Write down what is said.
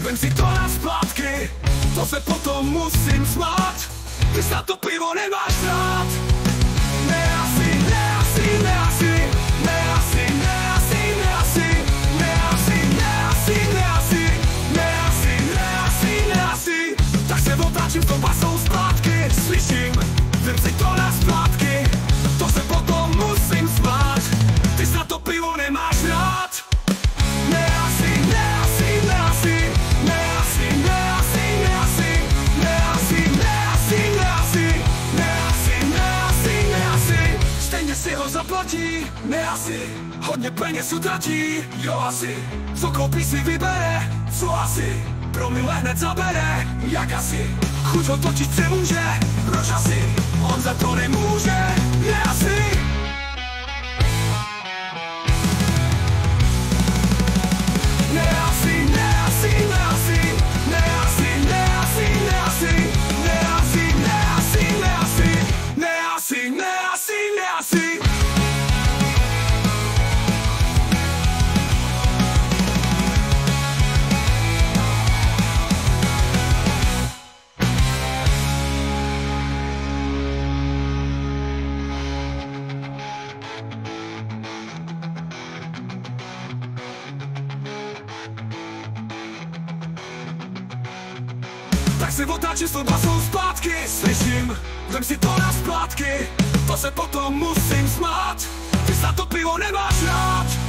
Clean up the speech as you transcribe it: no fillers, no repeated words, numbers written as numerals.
Vem si to na splátky, to se potom musím smát. Ty za to pivo nemáš rád. Ne asi, ne asi, ne asi, ne asi, ne asi, ne asi, ne asi, ne asi, ne asi, ne asi, ne asi, ne asi. Tak se otáčím s tou basou zpátky, slyším, vem si to na splátky, to se potom musím smát. Ty za to pivo nemáš rád. Ne asi, ne asi, ne asi, ne asi, ne asi, ne asi, ne asi, ne asi, ne asi, ne asi, ne asi, ne asi. Stejně si ho zaplatí, ne asi, hodně peněz utratí, jo asi. Co koupí si vybere, co asi, promile hned zabere, jak asi. Chuť ho točit se může, proč asi, on za to nemůže, ne asi. Tak se otáčím s tou basou zpátky, slyším, vem si to na splátky, to se potom musím smát. Ty za to pivo nemáš rád.